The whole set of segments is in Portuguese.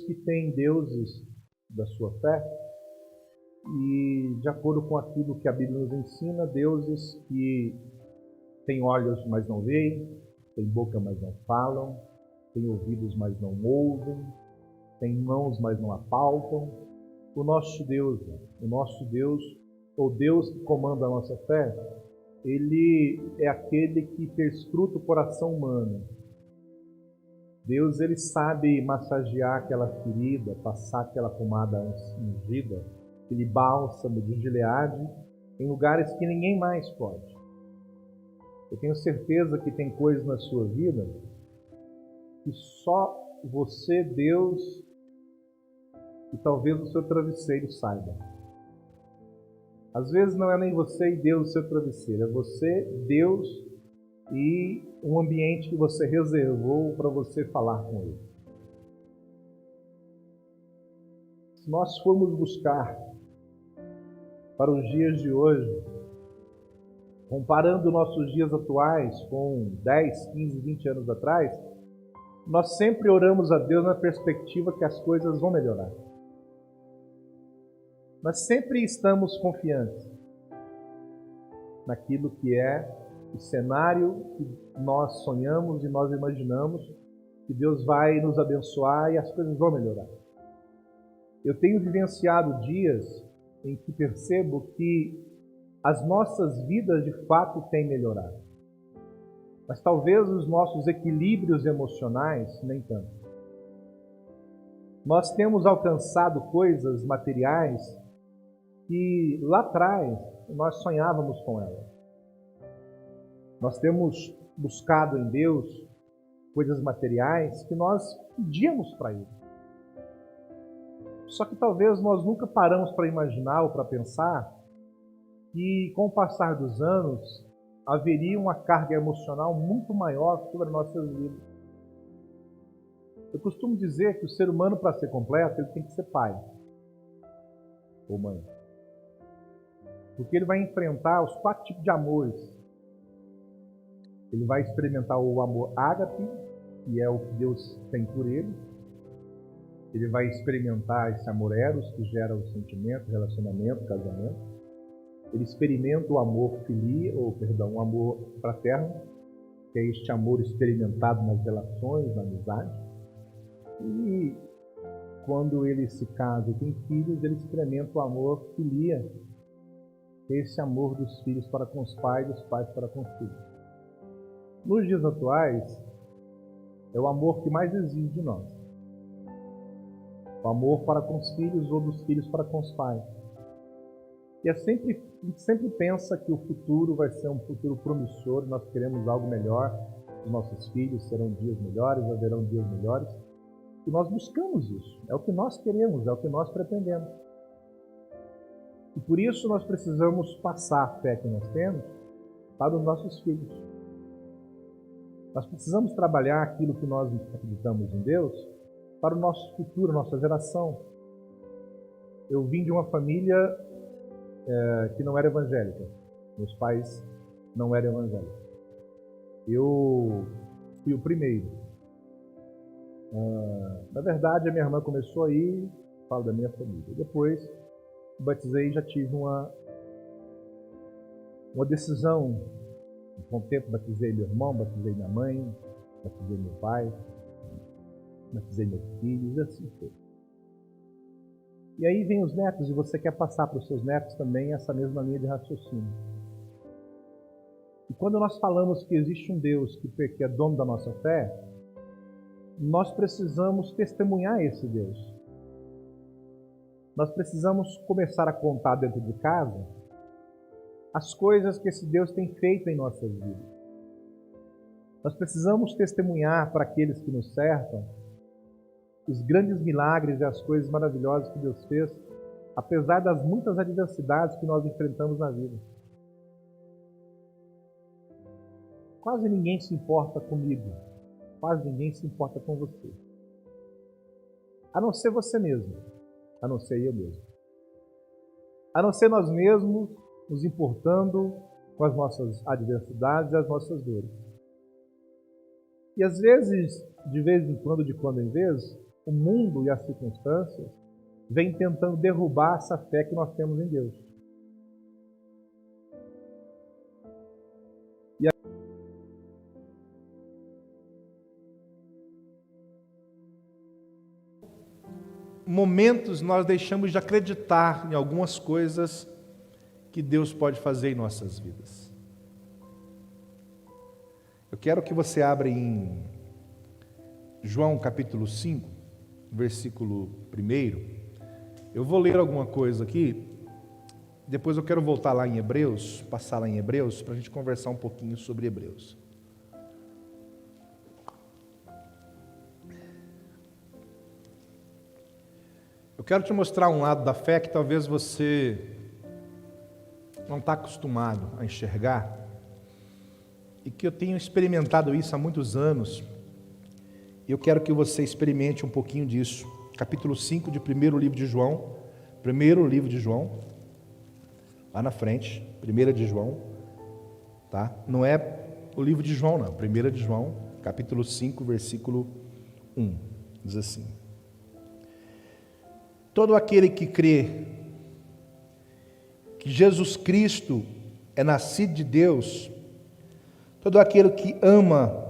que têm deuses da sua fé e, de acordo com aquilo que a Bíblia nos ensina, deuses que têm olhos, mas não veem, têm boca, mas não falam, têm ouvidos, mas não ouvem, têm mãos, mas não apalpam. O nosso Deus, ou Deus que comanda a nossa fé, Ele é aquele que perscruta o coração humano. Deus, Ele sabe massagear aquela ferida, passar aquela pomada ungida, aquele bálsamo de Gileade, em lugares que ninguém mais pode. Eu tenho certeza que tem coisas na sua vida que só você, Deus, e talvez o seu travesseiro saiba. Às vezes não é nem você e Deus o seu travesseiro, é você, Deus e um ambiente que você reservou para você falar com Ele. Se nós formos buscar para os dias de hoje, comparando nossos dias atuais com 10, 15, 20 anos atrás, nós sempre oramos a Deus na perspectiva que as coisas vão melhorar. Nós sempre estamos confiantes naquilo que é o cenário que nós sonhamos e nós imaginamos que Deus vai nos abençoar e as coisas vão melhorar. Eu tenho vivenciado dias em que percebo que as nossas vidas de fato têm melhorado. Mas talvez os nossos equilíbrios emocionais nem tanto. Nós temos alcançado coisas materiais que lá atrás nós sonhávamos com elas. Nós temos buscado em Deus coisas materiais que nós pedíamos para Ele. Só que talvez nós nunca paramos para imaginar ou para pensar que com o passar dos anos haveria uma carga emocional muito maior sobre as nossas vidas. Eu costumo dizer que o ser humano, para ser completo, ele tem que ser pai ou mãe. Porque ele vai enfrentar os 4 tipos de amores. Ele vai experimentar o amor ágape, que é o que Deus tem por ele. Ele vai experimentar esse amor eros, que gera o sentimento, relacionamento, casamento. Ele experimenta o amor o amor fraterno, que é este amor experimentado nas relações, na amizade. E quando ele se casa e tem filhos, ele experimenta o amor filia, que é esse amor dos filhos para com os pais e dos pais para com os filhos. Nos dias atuais, é o amor que mais exige de nós. O amor para com os filhos ou dos filhos para com os pais. E a gente sempre pensa que o futuro vai ser um futuro promissor, nós queremos algo melhor, os nossos filhos serão dias melhores, haverão dias melhores. E nós buscamos isso, é o que nós queremos, é o que nós pretendemos. E por isso nós precisamos passar a fé que nós temos para os nossos filhos. Nós precisamos trabalhar aquilo que nós acreditamos em Deus para o nosso futuro, nossa geração. Eu vim de uma família que não era evangélica. Meus pais não eram evangélicos. Eu fui o primeiro. Na verdade, a minha irmã começou aí, falo da minha família. Depois, batizei e já tive uma decisão. Com o tempo, batizei meu irmão, batizei minha mãe, batizei meu pai, batizei meus filhos, e assim foi. E aí vem os netos, e você quer passar para os seus netos também essa mesma linha de raciocínio. E quando nós falamos que existe um Deus que é dono da nossa fé, nós precisamos testemunhar esse Deus. Nós precisamos começar a contar dentro de casa as coisas que esse Deus tem feito em nossas vidas. Nós precisamos testemunhar para aqueles que nos cercam os grandes milagres e as coisas maravilhosas que Deus fez, apesar das muitas adversidades que nós enfrentamos na vida. Quase ninguém se importa comigo, quase ninguém se importa com você. A não ser você mesmo, a não ser eu mesmo. A não ser nós mesmos nos importando com as nossas adversidades e as nossas dores. E às vezes, de vez em quando em vez, o mundo e as circunstâncias vêm tentando derrubar essa fé que nós temos em Deus. Momentos nós deixamos de acreditar em algumas coisas que Deus pode fazer em nossas vidas. Eu quero que você abra em João capítulo 5, versículo 1. Eu vou ler alguma coisa aqui, depois eu quero voltar lá em Hebreus, passar lá em Hebreus, para a gente conversar um pouquinho sobre Hebreus. Eu quero te mostrar um lado da fé que talvez você não está acostumado a enxergar, e que eu tenho experimentado isso há muitos anos, e eu quero que você experimente um pouquinho disso. Capítulo 5 de primeiro livro de João, lá na frente, 1 de João, tá? Não é o livro de João, não, 1 de João, capítulo 5, versículo 1, diz assim: todo aquele que crê que Jesus Cristo é nascido de Deus, todo aquele que ama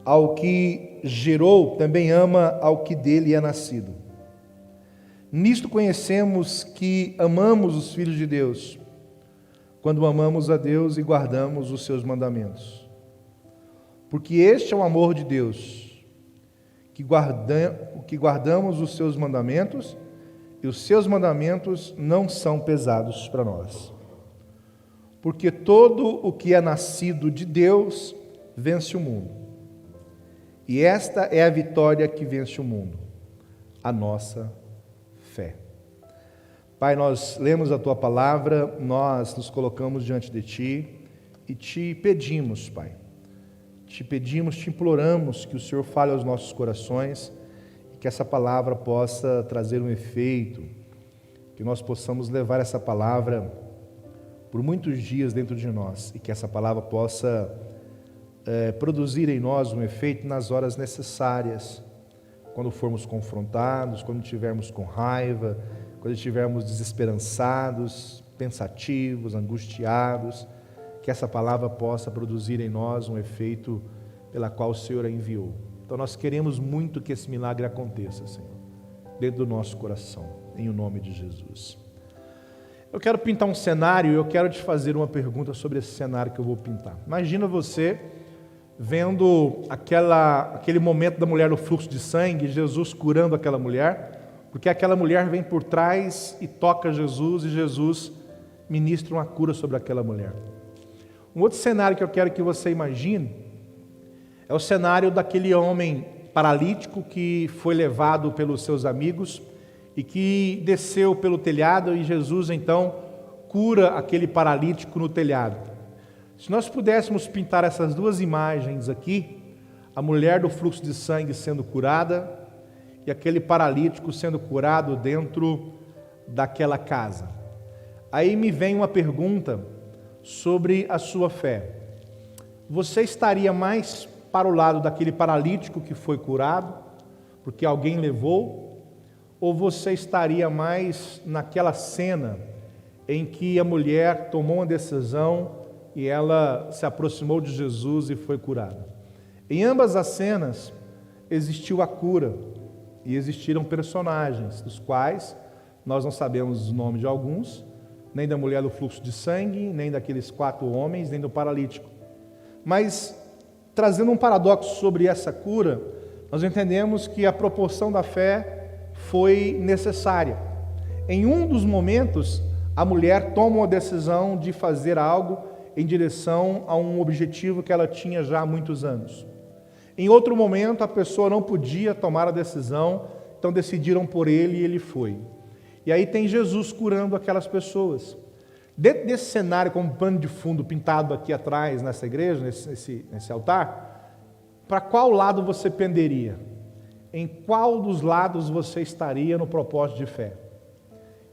ao que gerou, também ama ao que dele é nascido. Nisto conhecemos que amamos os filhos de Deus, quando amamos a Deus e guardamos os seus mandamentos. Porque este é o amor de Deus, que guardamos os seus mandamentos, e os seus mandamentos não são pesados para nós. Porque todo o que é nascido de Deus vence o mundo. E esta é a vitória que vence o mundo, a nossa fé. Pai, nós lemos a Tua palavra, nós nos colocamos diante de Ti e Te pedimos, Pai, Te pedimos, Te imploramos que o Senhor fale aos nossos corações e que essa palavra possa trazer um efeito, que nós possamos levar essa palavra por muitos dias dentro de nós e que essa palavra possa produzir em nós um efeito nas horas necessárias, quando formos confrontados, quando estivermos com raiva, quando estivermos desesperançados, pensativos, angustiados, que essa palavra possa produzir em nós um efeito pela qual o Senhor a enviou. Então nós queremos muito que esse milagre aconteça, Senhor, dentro do nosso coração, em o nome de Jesus. Eu quero pintar um cenário e eu quero te fazer uma pergunta sobre esse cenário que eu vou pintar. Imagina você vendo aquele momento da mulher no fluxo de sangue, Jesus curando aquela mulher, porque aquela mulher vem por trás e toca Jesus, e Jesus ministra uma cura sobre aquela mulher. Um outro cenário que eu quero que você imagine é o cenário daquele homem paralítico que foi levado pelos seus amigos e que desceu pelo telhado, e Jesus então cura aquele paralítico no telhado. Se nós pudéssemos pintar essas duas imagens aqui, a mulher do fluxo de sangue sendo curada e aquele paralítico sendo curado dentro daquela casa. Aí me vem uma pergunta sobre a sua fé. Você estaria mais para o lado daquele paralítico que foi curado, porque alguém levou, ou você estaria mais naquela cena em que a mulher tomou uma decisão e ela se aproximou de Jesus e foi curada? Em ambas as cenas existiu a cura e existiram personagens, dos quais nós não sabemos o nome de alguns, nem da mulher do fluxo de sangue, nem daqueles 4 homens, nem do paralítico. Mas, trazendo um paradoxo sobre essa cura, nós entendemos que a proporção da fé foi necessária. Em um dos momentos, a mulher toma uma decisão de fazer algo em direção a um objetivo que ela tinha já há muitos anos. Em outro momento, a pessoa não podia tomar a decisão, então decidiram por ele e ele foi. E aí tem Jesus curando aquelas pessoas. Dentro desse cenário, como pano de fundo pintado aqui atrás, nessa igreja, nesse altar, para qual lado você penderia? Em qual dos lados você estaria no propósito de fé?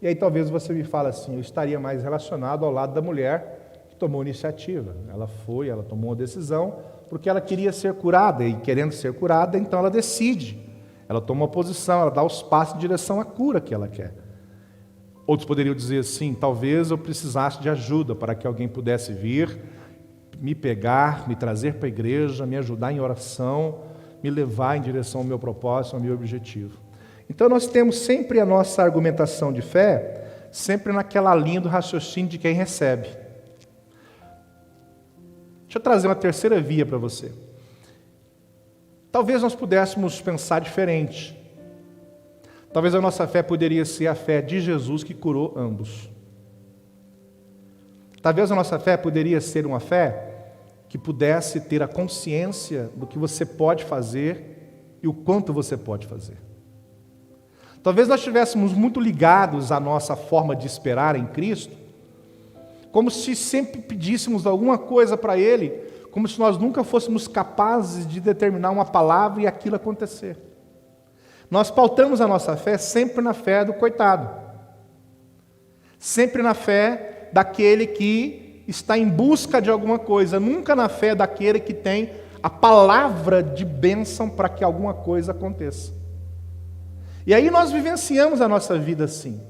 E aí talvez você me fale assim: eu estaria mais relacionado ao lado da mulher que tomou iniciativa. Ela tomou uma decisão, porque ela queria ser curada, e querendo ser curada, então ela decide ela toma uma posição, ela dá os passos em direção à cura que ela quer. Outros poderiam dizer assim, talvez eu precisasse de ajuda para que alguém pudesse vir, me pegar, me trazer para a igreja, me ajudar em oração, me levar em direção ao meu propósito, ao meu objetivo. Então nós temos sempre a nossa argumentação de fé, sempre naquela linha do raciocínio de quem recebe. Deixa eu trazer uma terceira via para você. Talvez nós pudéssemos pensar diferente. Talvez a nossa fé poderia ser a fé de Jesus que curou ambos. Talvez a nossa fé poderia ser uma fé que pudesse ter a consciência do que você pode fazer e o quanto você pode fazer. Talvez nós estivéssemos muito ligados à nossa forma de esperar em Cristo, como se sempre pedíssemos alguma coisa para Ele, como se nós nunca fôssemos capazes de determinar uma palavra e aquilo acontecer. Nós pautamos a nossa fé sempre na fé do coitado, sempre na fé daquele que está em busca de alguma coisa, nunca na fé daquele que tem a palavra de bênção para que alguma coisa aconteça. E aí nós vivenciamos a nossa vida assim.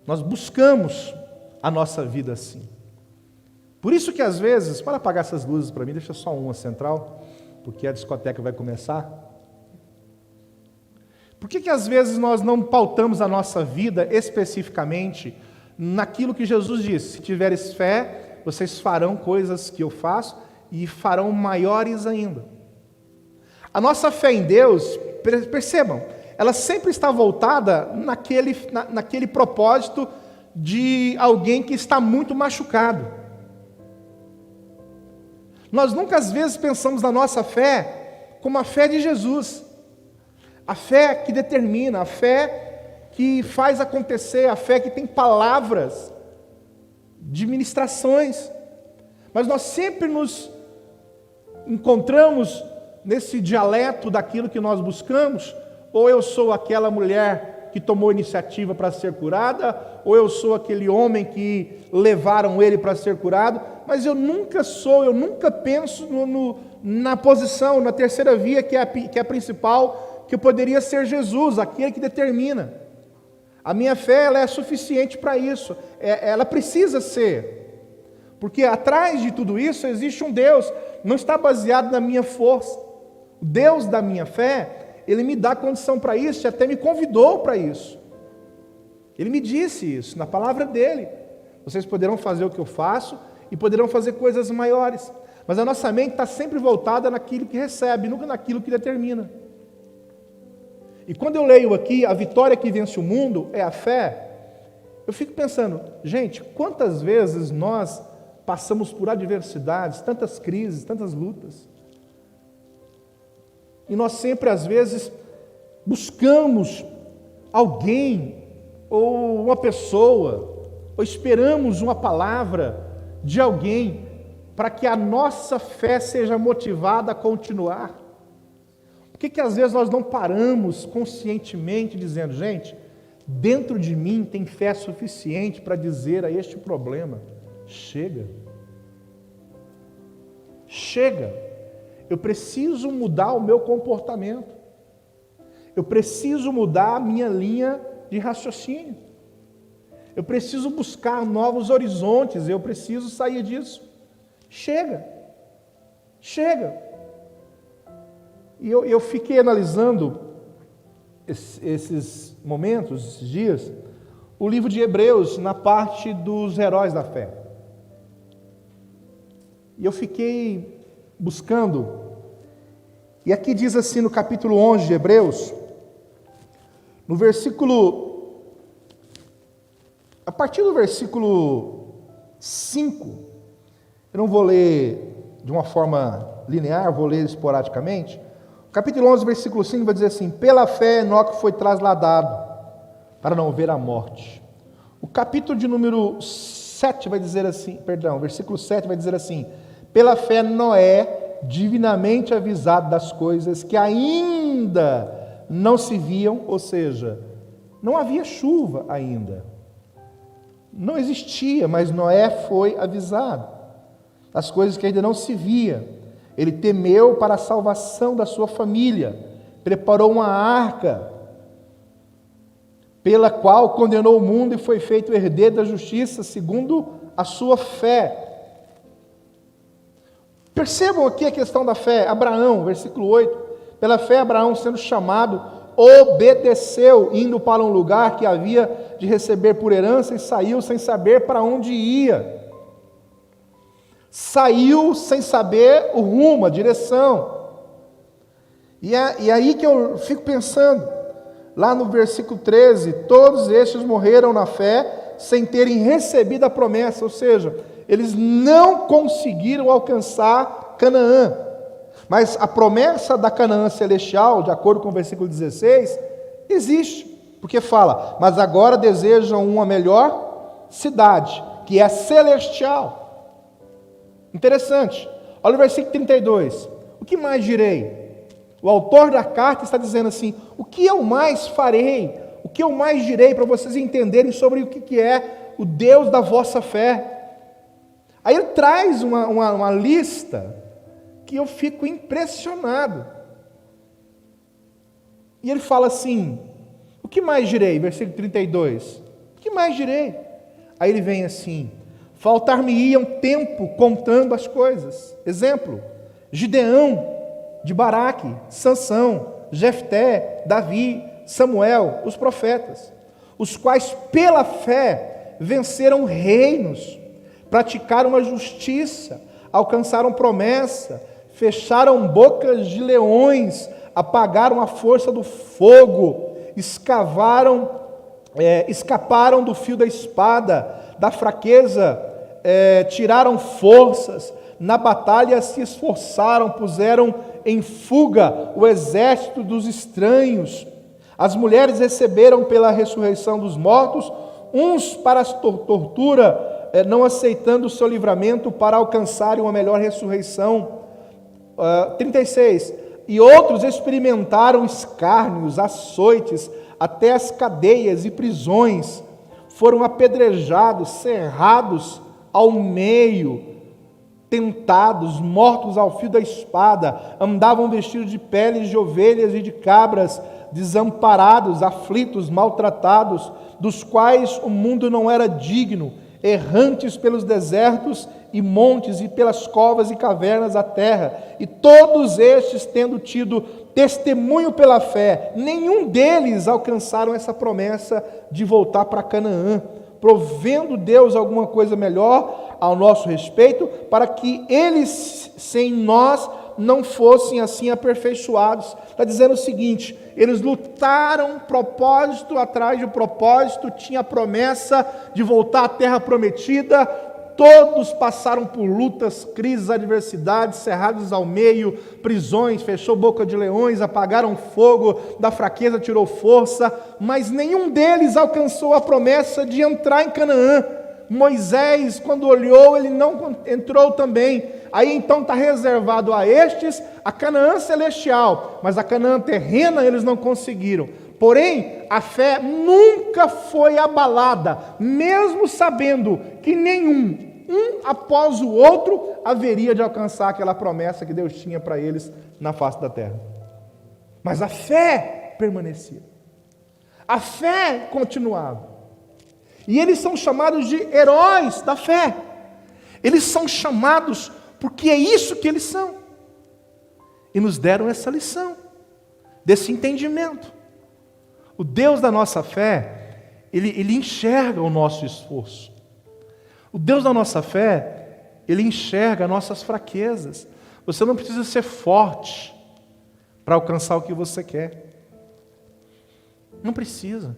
Nós buscamos a nossa vida assim. Por isso que às vezes, para apagar essas luzes para mim, deixa só uma central, porque a discoteca vai começar. Por que às vezes nós não pautamos a nossa vida especificamente naquilo que Jesus disse? Se tiveres fé, vocês farão coisas que eu faço e farão maiores ainda. A nossa fé em Deus, percebam, ela sempre está voltada naquele propósito de alguém que está muito machucado. Nós nunca às vezes pensamos na nossa fé como a fé de Jesus. A fé que determina, a fé que faz acontecer, a fé que tem palavras de ministrações. Mas nós sempre nos encontramos nesse dialeto daquilo que nós buscamos, ou eu sou aquela mulher que tomou iniciativa para ser curada, ou eu sou aquele homem que levaram ele para ser curado, mas eu nunca penso na posição, na terceira via, que é a principal, que poderia ser Jesus, aquele que determina. A minha fé ela é suficiente para isso, ela precisa ser, porque atrás de tudo isso existe um Deus, não está baseado na minha força. O Deus da minha fé, Ele me dá condição para isso, e até me convidou para isso. Ele me disse isso, na palavra dEle. Vocês poderão fazer o que eu faço, e poderão fazer coisas maiores. Mas a nossa mente está sempre voltada naquilo que recebe, nunca naquilo que determina. E quando eu leio aqui, a vitória que vence o mundo é a fé, eu fico pensando, gente, quantas vezes nós passamos por adversidades, tantas crises, tantas lutas, e nós sempre, às vezes, buscamos alguém, ou uma pessoa, ou esperamos uma palavra de alguém, para que a nossa fé seja motivada a continuar. Por que às vezes nós não paramos conscientemente dizendo, gente, dentro de mim tem fé suficiente para dizer a este problema, chega. Chega. Eu preciso mudar o meu comportamento. Eu preciso mudar a minha linha de raciocínio. Eu preciso buscar novos horizontes. Eu preciso sair disso. Chega. Chega. E eu fiquei analisando esses momentos, esses dias, o livro de Hebreus, na parte dos heróis da fé. E eu fiquei buscando, e aqui diz assim no capítulo 11 de Hebreus, no versículo, a partir do versículo 5, eu não vou ler de uma forma linear, vou ler esporadicamente. O capítulo 11, versículo 5 vai dizer assim, pela fé Enoque foi trasladado para não ver a morte. O capítulo de número 7 vai dizer assim, versículo 7 vai dizer assim, pela fé Noé, divinamente avisado das coisas que ainda não se viam, ou seja, não havia chuva ainda. Não existia, mas Noé foi avisado. As coisas que ainda não se via. Ele temeu para a salvação da sua família, preparou uma arca, pela qual condenou o mundo e foi feito herdeiro da justiça, segundo a sua fé. Percebam aqui a questão da fé. Abraão, versículo 8. Pela fé, Abraão, sendo chamado, obedeceu, indo para um lugar que havia de receber por herança, e saiu sem saber para onde ia. Saiu sem saber o rumo, a direção. E aí que eu fico pensando, lá no versículo 13, todos estes morreram na fé, sem terem recebido a promessa, ou seja, eles não conseguiram alcançar Canaã. Mas a promessa da Canaã celestial, de acordo com o versículo 16, existe, porque fala, mas agora desejam uma melhor cidade, que é celestial. Interessante. Olha o versículo 32. O que mais direi? O autor da carta está dizendo assim, o que eu mais farei? O que eu mais direi para vocês entenderem sobre o que é o Deus da vossa fé? Aí ele traz uma lista que eu fico impressionado. E ele fala assim, o que mais direi? Versículo 32. O que mais direi? Aí ele vem assim, faltar-me-ia um tempo contando as coisas. Exemplo, Gideão, de Baraque, Sansão, Jefté, Davi, Samuel, os profetas, os quais pela fé venceram reinos, praticaram a justiça, alcançaram promessa, fecharam bocas de leões, apagaram a força do fogo, escaparam do fio da espada, da fraqueza, tiraram forças, na batalha se esforçaram, puseram em fuga o exército dos estranhos. As mulheres receberam pela ressurreição dos mortos, uns para a tortura, não aceitando o seu livramento para alcançarem uma melhor ressurreição. 36. E outros experimentaram escárnios, açoites, até as cadeias e prisões. Foram apedrejados, cerrados ao meio, tentados, mortos ao fio da espada, andavam vestidos de peles de ovelhas e de cabras, desamparados, aflitos, maltratados, dos quais o mundo não era digno, errantes pelos desertos e montes e pelas covas e cavernas da terra, e todos estes, tendo tido testemunho pela fé, nenhum deles alcançaram essa promessa de voltar para Canaã, provendo Deus alguma coisa melhor ao nosso respeito, para que eles, sem nós, não fossem assim aperfeiçoados. Está dizendo o seguinte, eles lutaram propósito atrás de propósito, tinha a promessa de voltar à terra prometida, todos passaram por lutas, crises, adversidades, cerrados ao meio, prisões, fechou boca de leões, apagaram fogo, da fraqueza tirou força, mas nenhum deles alcançou a promessa de entrar em Canaã. Moisés, quando olhou, ele não entrou também. Aí então está reservado a estes a Canaã celestial, mas a Canaã terrena eles não conseguiram. Porém, a fé nunca foi abalada, mesmo sabendo que nenhum, um após o outro, haveria de alcançar aquela promessa que Deus tinha para eles na face da terra. Mas a fé permanecia. A fé continuava. E eles são chamados de heróis da fé. Eles são chamados porque é isso que eles são. E nos deram essa lição, desse entendimento. O Deus da nossa fé, Ele enxerga o nosso esforço. O Deus da nossa fé, Ele enxerga nossas fraquezas. Você não precisa ser forte para alcançar o que você quer. Não precisa.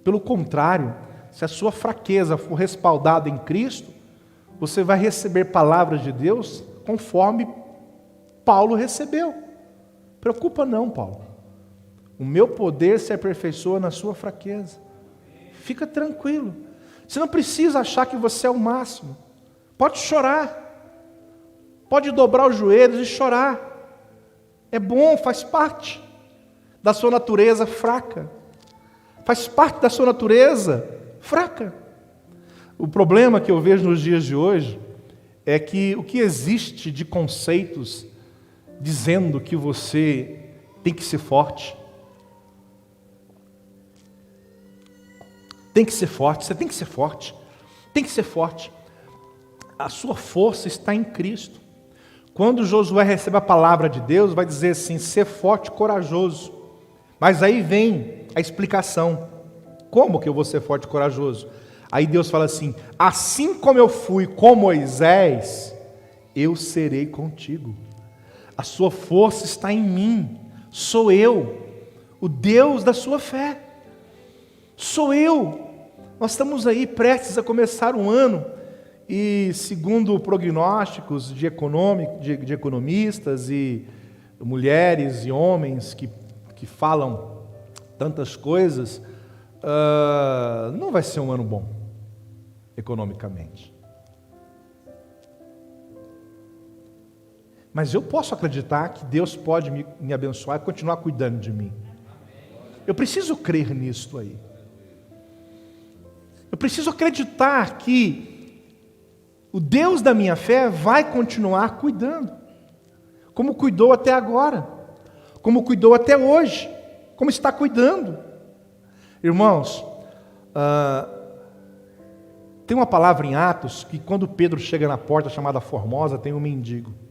Pelo contrário, se a sua fraqueza for respaldada em Cristo, você vai receber palavras de Deus conforme Paulo recebeu. Preocupa não, Paulo. O meu poder se aperfeiçoa na sua fraqueza. Fica tranquilo. Você não precisa achar que você é o máximo. Pode chorar. Pode dobrar os joelhos e chorar. É bom, faz parte da sua natureza fraca. Faz parte da sua natureza fraca. O problema que eu vejo nos dias de hoje é que o que existe de conceitos dizendo que você tem que ser forte. Tem que ser forte, você tem que ser forte. Tem que ser forte. A sua força está em Cristo. Quando Josué recebe a palavra de Deus, vai dizer assim, ser forte e corajoso. Mas aí vem a explicação. Como que eu vou ser forte e corajoso? Aí Deus fala assim, assim como eu fui com Moisés, eu serei contigo. A sua força está em mim. Sou eu, o Deus da sua fé. Sou eu. Nós estamos aí prestes a começar um ano e, segundo prognósticos de economistas e mulheres e homens que falam tantas coisas, não vai ser um ano bom, economicamente. Mas eu posso acreditar que Deus pode me abençoar e continuar cuidando de mim. Eu preciso crer nisso aí. Eu preciso acreditar que o Deus da minha fé vai continuar cuidando, como cuidou até agora, como cuidou até hoje, como está cuidando. Irmãos, tem uma palavra em Atos que quando Pedro chega na porta chamada Formosa, tem um mendigo.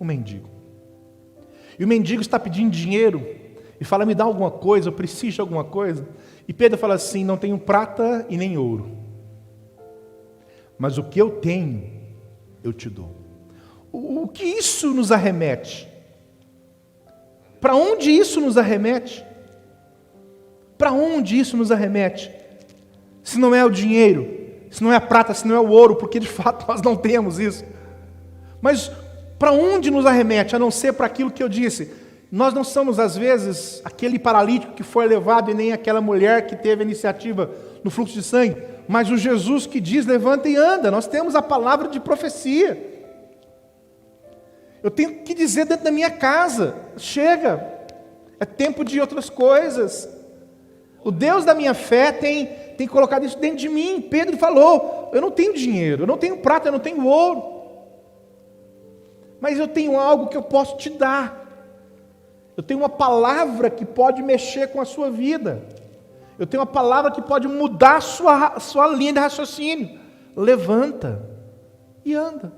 Um mendigo. E o mendigo está pedindo dinheiro e fala, me dá alguma coisa, eu preciso de alguma coisa. E Pedro fala assim, não tenho prata e nem ouro, mas o que eu tenho, eu te dou. O que isso nos arremete? Para onde isso nos arremete? Para onde isso nos arremete? Se não é o dinheiro, se não é a prata, se não é o ouro, porque de fato nós não temos isso. Mas para onde nos arremete, a não ser para aquilo que eu disse? Nós não somos, às vezes, aquele paralítico que foi levado e nem aquela mulher que teve a iniciativa no fluxo de sangue, mas o Jesus que diz, levanta e anda. Nós temos a palavra de profecia. Eu tenho que dizer dentro da minha casa, chega, é tempo de outras coisas. O Deus da minha fé tem colocado isso dentro de mim. Pedro falou, eu não tenho dinheiro, eu não tenho prata, eu não tenho ouro, mas eu tenho algo que eu posso te dar. Eu tenho uma palavra que pode mexer com a sua vida. Eu tenho uma palavra que pode mudar a sua linha de raciocínio. Levanta e anda.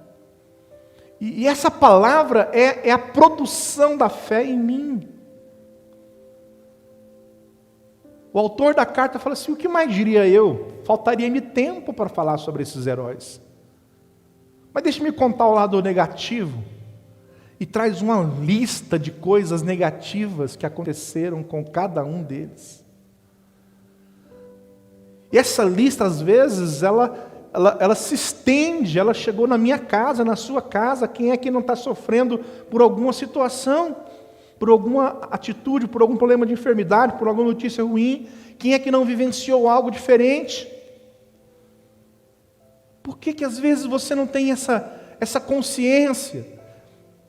E essa palavra é a produção da fé em mim. O autor da carta fala assim, o que mais diria eu? Faltaria-me tempo para falar sobre esses heróis. Mas deixe-me contar o lado negativo. E traz uma lista de coisas negativas que aconteceram com cada um deles. E essa lista, às vezes, ela se estende, ela chegou na minha casa, na sua casa. Quem é que não está sofrendo por alguma situação, por alguma atitude, por algum problema de enfermidade, por alguma notícia ruim? Quem é que não vivenciou algo diferente? Por que às vezes você não tem essa consciência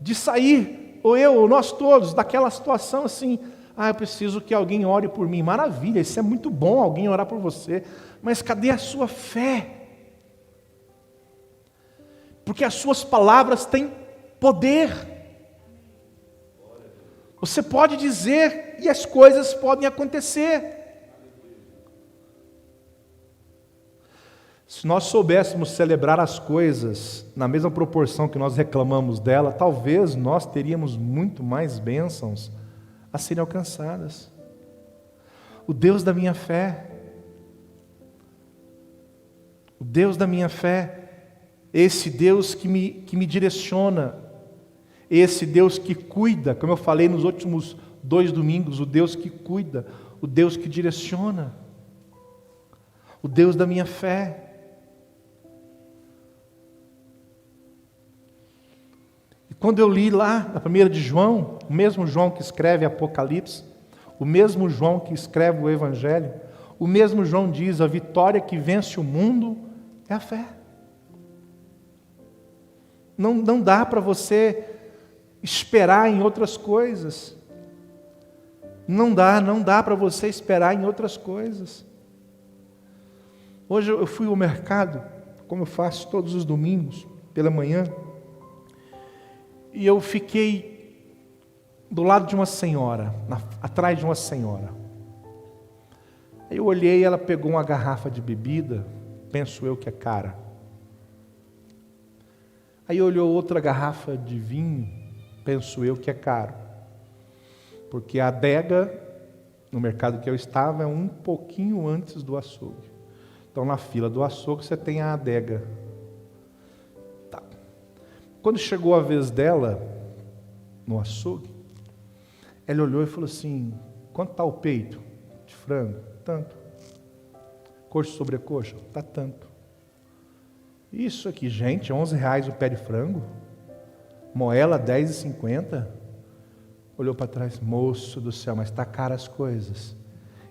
de sair, ou nós todos, daquela situação assim, eu preciso que alguém ore por mim. Maravilha, isso é muito bom, alguém orar por você, mas cadê a sua fé? Porque as suas palavras têm poder. Você pode dizer e as coisas podem acontecer. Se nós soubéssemos celebrar as coisas na mesma proporção que nós reclamamos dela, talvez nós teríamos muito mais bênçãos a serem alcançadas. O Deus da minha fé, o Deus da minha fé, esse Deus que me direciona, esse Deus que cuida, como eu falei nos últimos 2 domingos, o Deus que cuida, o Deus que direciona, o Deus da minha fé. Quando eu li lá na 1 de João, o mesmo João que escreve Apocalipse, o mesmo João que escreve o Evangelho, o mesmo João diz, a vitória que vence o mundo é a fé. Não dá para você esperar em outras coisas. Não dá para você esperar em outras coisas. Hoje eu fui ao mercado, como eu faço todos os domingos, pela manhã, e eu fiquei do lado de uma senhora, atrás de uma senhora. Aí eu olhei, ela pegou uma garrafa de bebida, penso eu que é cara. Aí olhou outra garrafa de vinho, penso eu que é caro. Porque a adega, no mercado que eu estava, é um pouquinho antes do açougue. Então na fila do açougue você tem a adega. Tá. Quando chegou a vez dela, no açougue, ela olhou e falou assim: quanto está o peito de frango? Tanto. Coxa sobre coxa? Está tanto. Isso aqui, gente, R$11 o pé de frango? Moela R$10,50? Olhou para trás, moço do céu, mas está caro as coisas.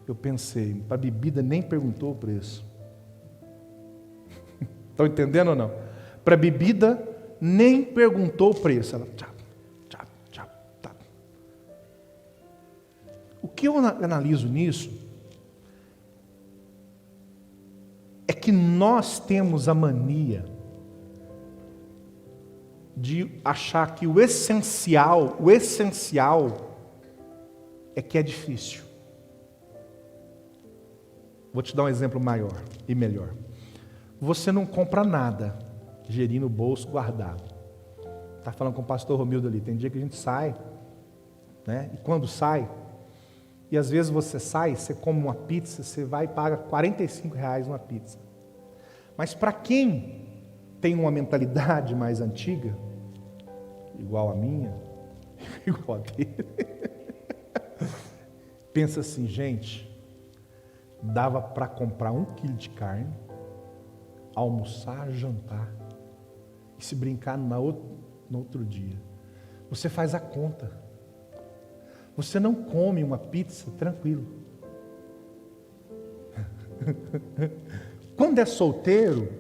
Eu pensei, para bebida nem perguntou o preço. Estão entendendo ou não? Para bebida nem perguntou o preço. Ela, tchau. O que eu analiso nisso é que nós temos a mania de achar que o essencial é que é difícil. Vou te dar um exemplo maior e melhor. Você não compra nada, gerindo o bolso guardado. Está falando com o pastor Romildo ali, tem dia que a gente sai, né? E quando sai, e às vezes você sai, você come uma pizza, você vai e paga R$45 uma pizza. Mas para quem tem uma mentalidade mais antiga, igual a minha, igual a dele, pensa assim, gente, dava para comprar 1 quilo de carne, almoçar, jantar, e se brincar no outro dia. Você faz a conta. Você não come uma pizza tranquilo. Quando é solteiro,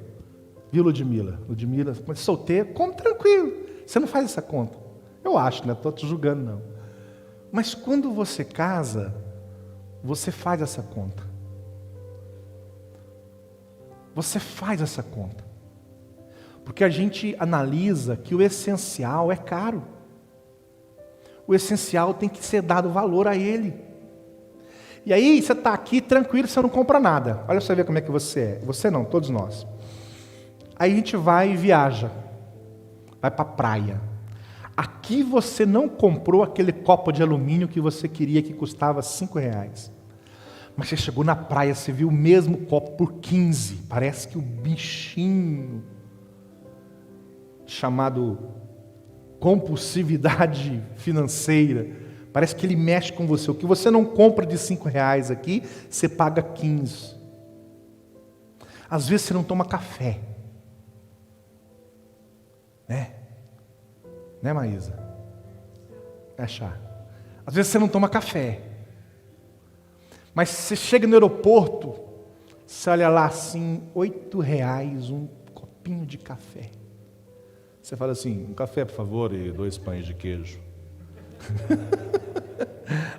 viu, Ludmila? Quando é solteiro, come tranquilo. Você não faz essa conta. Eu acho, não estou te julgando, não. Mas quando você casa, você faz essa conta. Você faz essa conta. Porque a gente analisa que o essencial é caro. O essencial tem que ser dado valor a ele. E aí você está aqui tranquilo, você não compra nada. Olha você ver como é que você é. Você não, todos nós. Aí a gente vai e viaja. Vai para a praia. Aqui você não comprou aquele copo de alumínio que você queria que custava R$5. Mas você chegou na praia, você viu o mesmo copo por 15. Parece que o bichinho chamado compulsividade financeira, parece que ele mexe com você. O que você não compra de R$5 aqui, você paga 15. Às vezes você não toma café. Né, Maísa? É chá. Às vezes você não toma café. Mas você chega no aeroporto, você olha lá assim, R$8 um copinho de café. Você fala assim, um café por favor e 2 pães de queijo.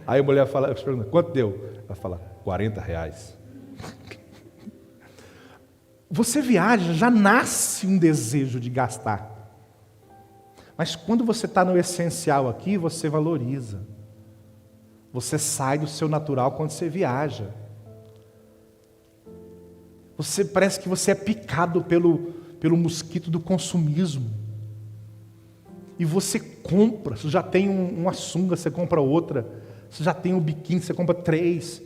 Aí a mulher fala, você pergunta, quanto deu? Ela fala, R$40. Você viaja, já nasce um desejo de gastar. Mas quando você está no essencial aqui, você valoriza. Você sai do seu natural quando você viaja. Parece que você é picado pelo mosquito do consumismo. E você compra, você já tem uma sunga, você compra outra. Você já tem um biquíni, você compra 3.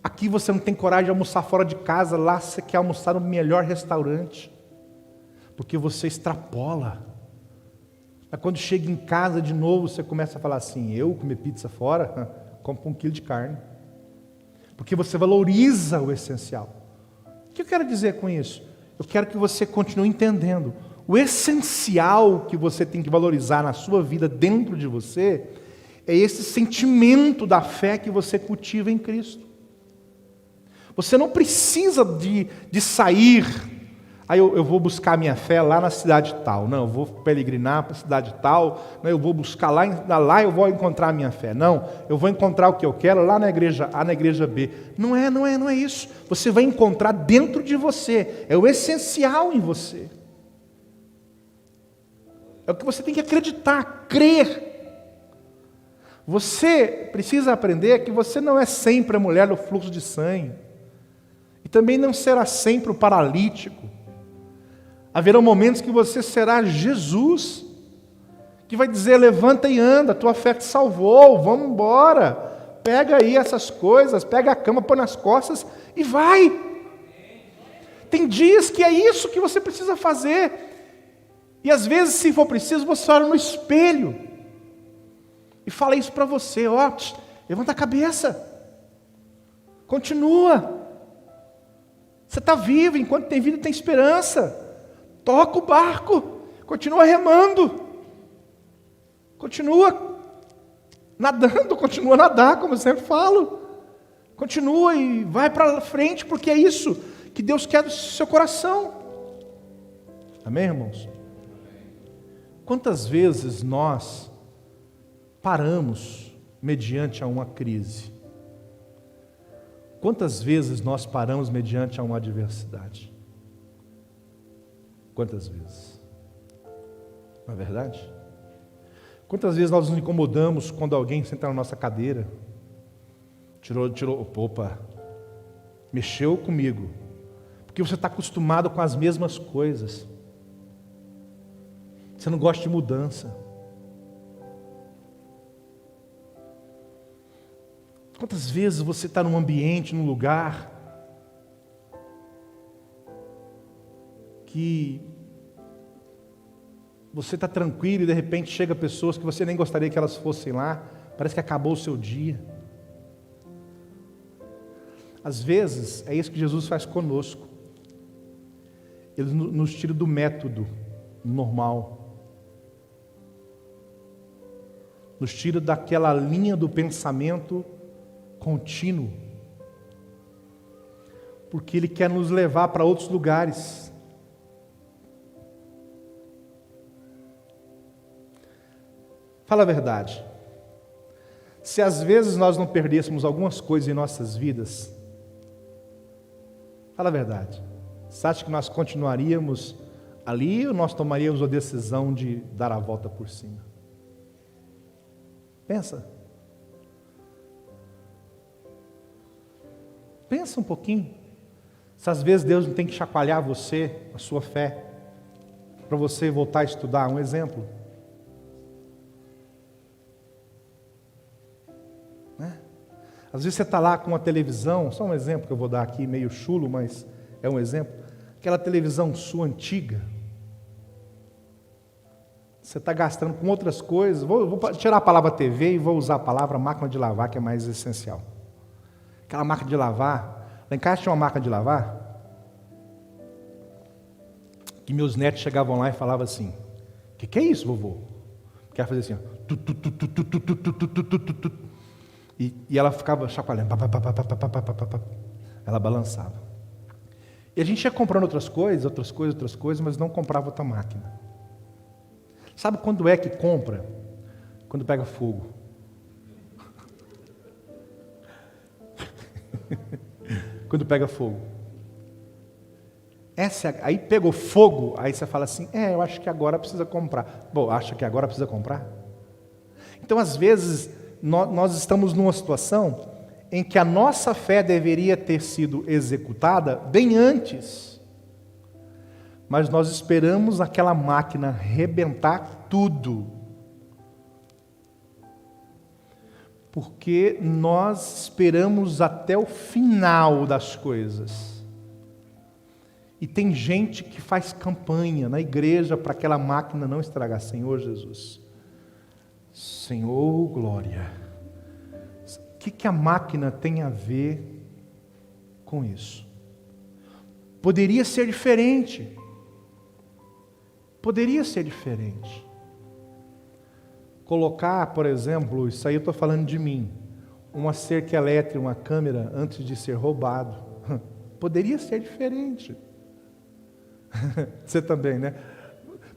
Aqui você não tem coragem de almoçar fora de casa, lá você quer almoçar no melhor restaurante. Porque você extrapola. Aí quando chega em casa de novo, você começa a falar assim, eu comer pizza fora, compro 1 quilo de carne. Porque você valoriza o essencial. O que eu quero dizer com isso? Eu quero que você continue entendendo. O essencial que você tem que valorizar na sua vida, dentro de você, é esse sentimento da fé que você cultiva em Cristo. Você não precisa de sair, aí eu vou buscar minha fé lá na cidade tal. Não, eu vou peregrinar para a cidade tal. Não, eu vou buscar lá eu vou encontrar a minha fé. Não, eu vou encontrar o que eu quero lá na igreja A, na igreja B. Não é isso. Você vai encontrar dentro de você. É o essencial em você. É o que você tem que acreditar, crer. Você precisa aprender que você não é sempre a mulher do fluxo de sangue. E também não será sempre o paralítico. Haverão momentos que você será Jesus, que vai dizer: levanta e anda, tua fé te salvou, vamos embora. Pega aí essas coisas, pega a cama, põe nas costas e vai. Tem dias que é isso que você precisa fazer. E às vezes, se for preciso, você olha no espelho e fala isso para você: ó, levanta a cabeça, continua. Você está vivo, enquanto tem vida tem esperança. Toca o barco, continua remando, continua nadando, continua a nadar, como eu sempre falo. Continua e vai para frente, porque é isso que Deus quer do seu coração. Amém, irmãos? Quantas vezes nós paramos mediante a uma crise? Quantas vezes nós paramos mediante a uma adversidade? Quantas vezes? Não é verdade? Quantas vezes nós nos incomodamos quando alguém senta na nossa cadeira, opa, mexeu comigo, porque você está acostumado com as mesmas coisas, você não gosta de mudança. Quantas vezes você está num ambiente, num lugar, que você está tranquilo e de repente chega pessoas que você nem gostaria que elas fossem lá, parece que acabou o seu dia. Às vezes é isso que Jesus faz conosco. Ele nos tira do método normal, nos tira daquela linha do pensamento contínuo, porque Ele quer nos levar para outros lugares. Fala a verdade. Se às vezes nós não perdêssemos algumas coisas em nossas vidas, fala a verdade, você acha que nós continuaríamos ali ou nós tomaríamos a decisão de dar a volta por cima? Pensa. Pensa um pouquinho. Se às vezes Deus não tem que chacoalhar você, a sua fé, para você voltar a estudar. Um exemplo. Às vezes você está lá com uma televisão, só um exemplo que eu vou dar aqui, meio chulo, mas é um exemplo. Aquela televisão sua antiga, você está gastando com outras coisas. Vou tirar a palavra TV e vou usar a palavra máquina de lavar, que é mais essencial. Aquela máquina de lavar, lá em casa tinha uma máquina de lavar, que meus netos chegavam lá e falavam assim: o que é isso, vovô? Porque ela fazia assim, ó, e ela ficava chacoalhando, ela balançava. E a gente ia comprando outras coisas, mas não comprava outra máquina. Sabe quando é que compra? Quando pega fogo. Quando pega fogo. Aí pegou fogo, aí você fala assim: eu acho que agora precisa comprar. Bom, acha que agora precisa comprar? Então, às vezes, nós estamos numa situação em que a nossa fé deveria ter sido executada bem antes, mas nós esperamos aquela máquina rebentar tudo, porque nós esperamos até o final das coisas. E tem gente que faz campanha na igreja para aquela máquina não estragar. Senhor Jesus, Senhor, glória. O que a máquina tem a ver com isso? Poderia ser diferente. Poderia ser diferente. Colocar, por exemplo, isso aí eu estou falando de mim, uma cerca elétrica, uma câmera, antes de ser roubado. Poderia ser diferente. Você também, né?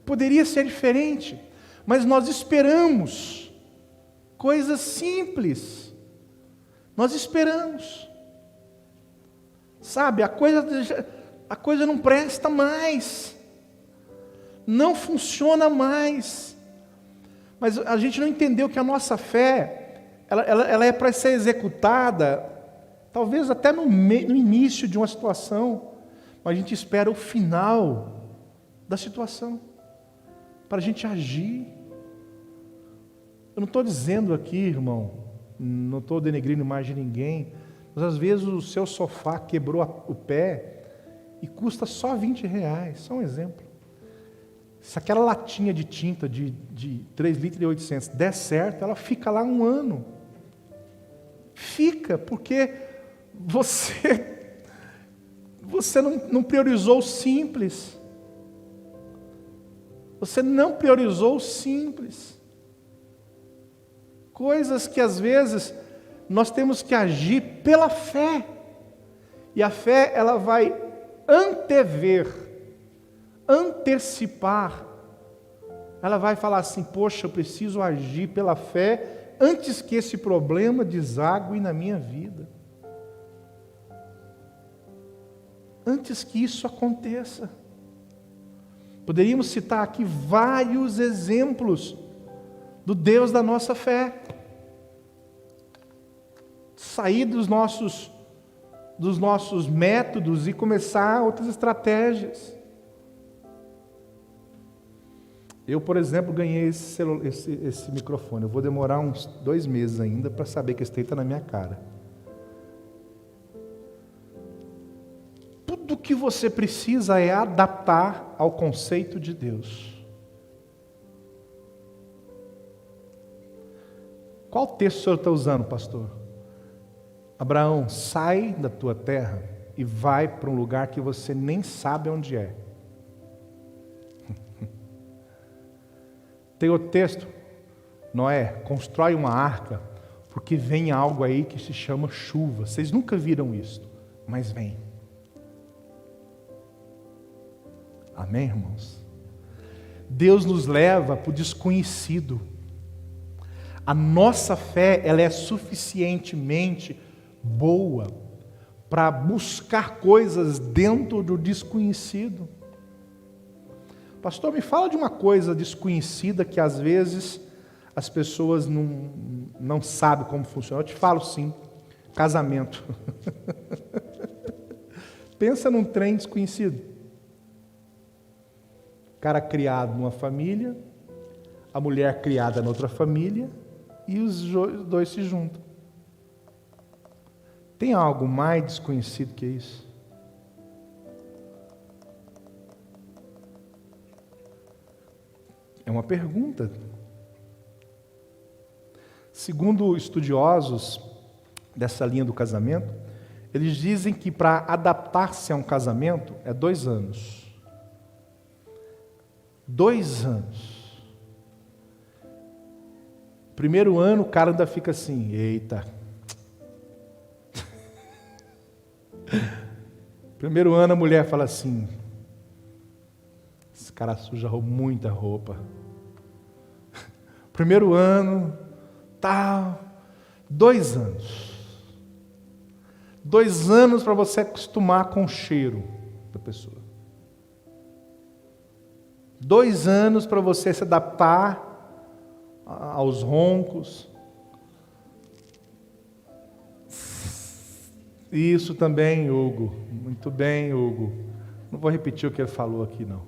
Poderia ser diferente. Mas nós esperamos coisas simples. Nós esperamos. Sabe, a coisa não presta mais. Não funciona mais. Mas a gente não entendeu que a nossa fé ela é para ser executada, talvez até no início de uma situação, mas a gente espera o final da situação, para a gente agir. Eu não estou dizendo aqui, irmão, não estou denegrindo mais de ninguém, mas às vezes o seu sofá quebrou o pé e custa só R$20, só um exemplo. Se aquela latinha de tinta de 3,8 litros der certo, ela fica lá um ano. Fica, porque você não priorizou o simples. Você não priorizou o simples. Coisas que às vezes nós temos que agir pela fé. E a fé, ela vai antever, antecipar. Ela vai falar assim: poxa, eu preciso agir pela fé antes que esse problema desague na minha vida. Antes que isso aconteça. Poderíamos citar aqui vários exemplos do Deus da nossa fé. Sair dos nossos métodos e começar outras estratégias. Eu, por exemplo, ganhei esse microfone. Eu vou demorar uns 2 meses ainda para saber que esse trem está na minha cara. Tudo que você precisa é adaptar ao conceito de Deus. Qual texto o senhor está usando, pastor? Abraão, sai da tua terra e vai para um lugar que você nem sabe onde é. Tem outro texto? Noé, constrói uma arca, porque vem algo aí que se chama chuva. Vocês nunca viram isso, mas vem. Amém, irmãos? Deus nos leva para o desconhecido. A nossa fé, ela é suficientemente boa para buscar coisas dentro do desconhecido. Pastor, me fala de uma coisa desconhecida que às vezes as pessoas não sabem como funciona. Eu te falo sim, casamento. Pensa num trem desconhecido. O cara criado numa família, a mulher criada na outra família, e os dois se juntam. Tem algo mais desconhecido que isso? É uma pergunta. Segundo estudiosos dessa linha do casamento, eles dizem que para adaptar-se a um casamento é 2 anos. 2 anos. Primeiro ano o cara ainda fica assim: eita. Primeiro ano a mulher fala assim: esse cara suja muita roupa. Primeiro ano, tal. 2 anos. 2 anos para você acostumar com o cheiro da pessoa. 2 anos para você se adaptar aos roncos. Isso também, Hugo. Muito bem, Hugo. Não vou repetir o que ele falou aqui, não.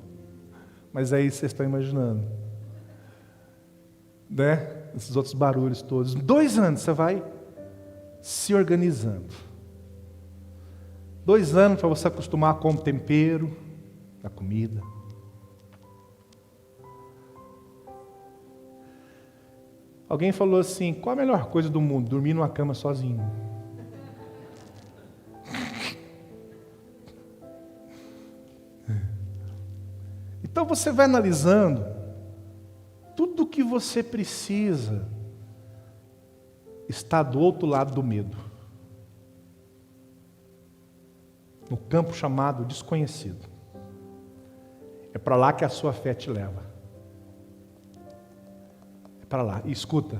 Mas aí vocês estão imaginando. Né? Esses outros barulhos todos. 2 anos você vai se organizando. 2 anos para você acostumar com o tempero da comida. Alguém falou assim: qual a melhor coisa do mundo? Dormir numa cama sozinho. Então você vai analisando tudo o que você precisa está do outro lado do medo, no campo chamado desconhecido. É para lá que a sua fé te leva. É para lá. E escuta,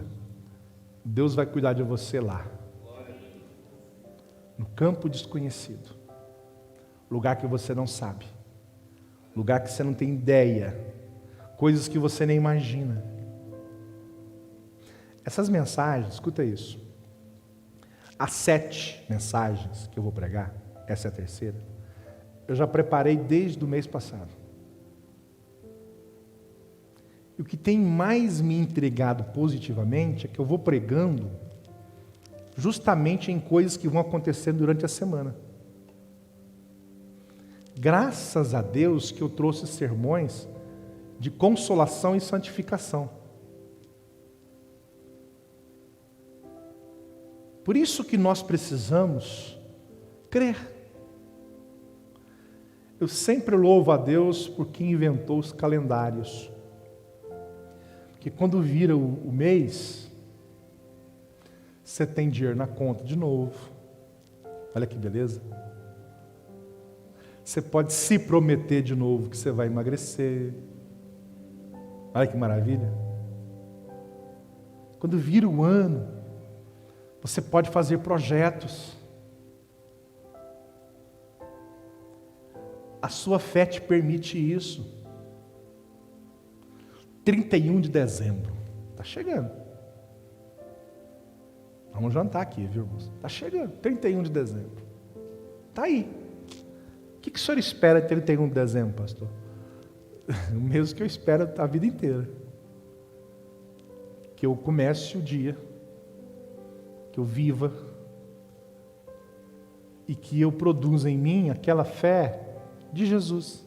Deus vai cuidar de você lá, no campo desconhecido, lugar que você não sabe, lugar que você não tem ideia, coisas que você nem imagina. Essas mensagens, escuta isso. As 7 mensagens que eu vou pregar, essa é a terceira, eu já preparei desde o mês passado. E o que tem mais me intrigado positivamente é que eu vou pregando justamente em coisas que vão acontecendo durante a semana. Graças a Deus que eu trouxe sermões de consolação e santificação. Por isso que nós precisamos crer. Eu sempre louvo a Deus por quem inventou os calendários. Porque quando vira o mês, você tem dinheiro na conta de novo. Olha que beleza. Você pode se prometer de novo que você vai emagrecer. Olha que maravilha. Quando vira o ano, você pode fazer projetos. A sua fé te permite isso. 31 de dezembro. Está chegando. Vamos jantar aqui, viu, irmãos? Está chegando. 31 de dezembro. Está aí. O que o senhor espera de 31 de dezembro, pastor? O mesmo que eu espero a vida inteira. Que eu comece o dia, que eu viva, e que eu produza em mim aquela fé de Jesus.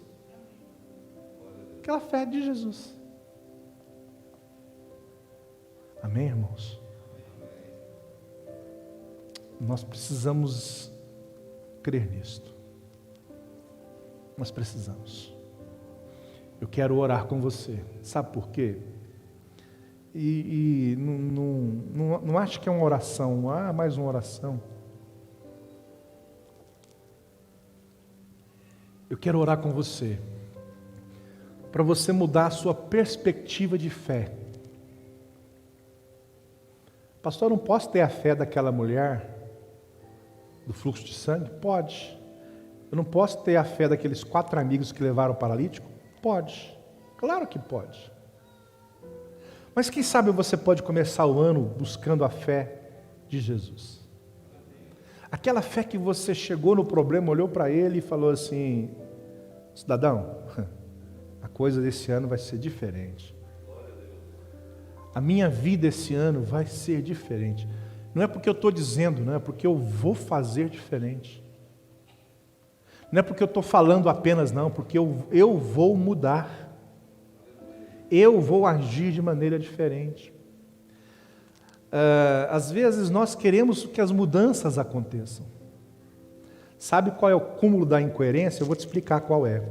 Aquela fé de Jesus. Amém, irmãos? Nós precisamos crer nisto. Nós precisamos. Eu quero orar com você. Sabe por quê? E não acho que é uma oração. Mais uma oração. Eu quero orar com você. Para você mudar a sua perspectiva de fé. Pastor, eu não posso ter a fé daquela mulher do fluxo de sangue? Pode. Eu não posso ter a fé daqueles 4 amigos que levaram o paralítico? Pode. Claro que pode. Mas quem sabe você pode começar o ano buscando a fé de Jesus. Aquela fé que você chegou no problema, olhou para ele e falou assim: cidadão, a coisa desse ano vai ser diferente. A minha vida esse ano vai ser diferente. Não é porque eu estou dizendo, não é porque eu vou fazer diferente. Não é porque eu estou falando apenas, não, porque eu vou mudar. Eu vou agir de maneira diferente. Às vezes nós queremos que as mudanças aconteçam. Sabe qual é o cúmulo da incoerência? Eu vou te explicar qual é.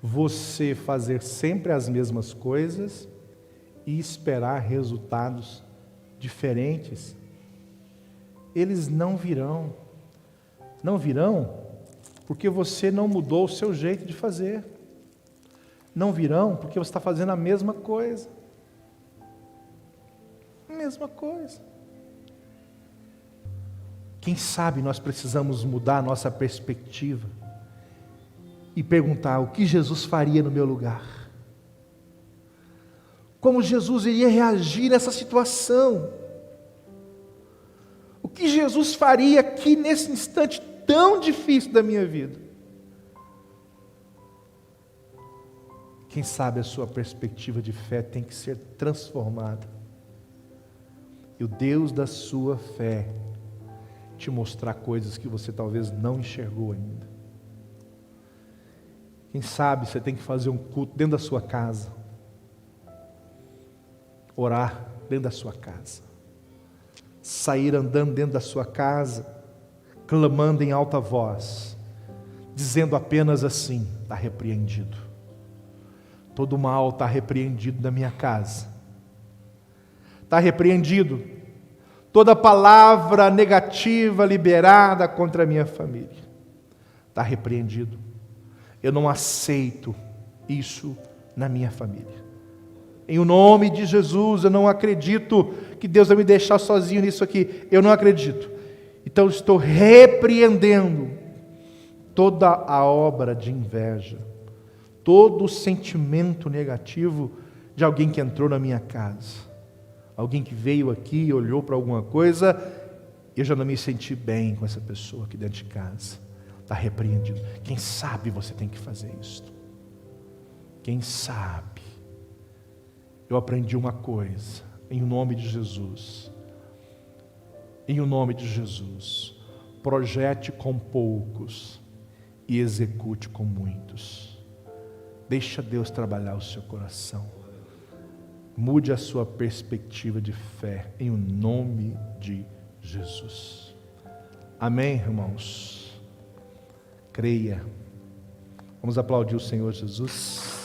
Você fazer sempre as mesmas coisas e esperar resultados diferentes. Eles não virão. Não virão porque você não mudou o seu jeito de fazer. Não virão porque você está fazendo a mesma coisa. Mesma coisa. Quem sabe nós precisamos mudar a nossa perspectiva e perguntar: o que Jesus faria no meu lugar? Como Jesus iria reagir nessa situação? O que Jesus faria aqui nesse instante tão difícil da minha vida? Quem sabe a sua perspectiva de fé tem que ser transformada. E o Deus da sua fé te mostrar coisas que você talvez não enxergou ainda. Quem sabe você tem que fazer um culto dentro da sua casa. Orar dentro da sua casa. Sair andando dentro da sua casa, clamando em alta voz, dizendo apenas assim: está repreendido. Todo mal está repreendido da minha casa. Está repreendido. Toda palavra negativa liberada contra a minha família está repreendido. Eu não aceito isso na minha família. Em o nome de Jesus, eu não acredito que Deus vai me deixar sozinho nisso aqui. Eu não acredito. Então eu estou repreendendo toda a obra de inveja, todo o sentimento negativo de alguém que entrou na minha casa, Alguém que veio aqui, olhou para alguma coisa, eu já não me senti bem com essa pessoa aqui dentro de casa. Está repreendido. Quem sabe você tem que fazer isso. Quem sabe? Eu aprendi uma coisa, em nome de Jesus. Em nome de Jesus. Projete com poucos e execute com muitos. Deixa Deus trabalhar o seu coração. Mude a sua perspectiva de fé, em nome de Jesus. Amém, irmãos? Creia. Vamos aplaudir o Senhor Jesus.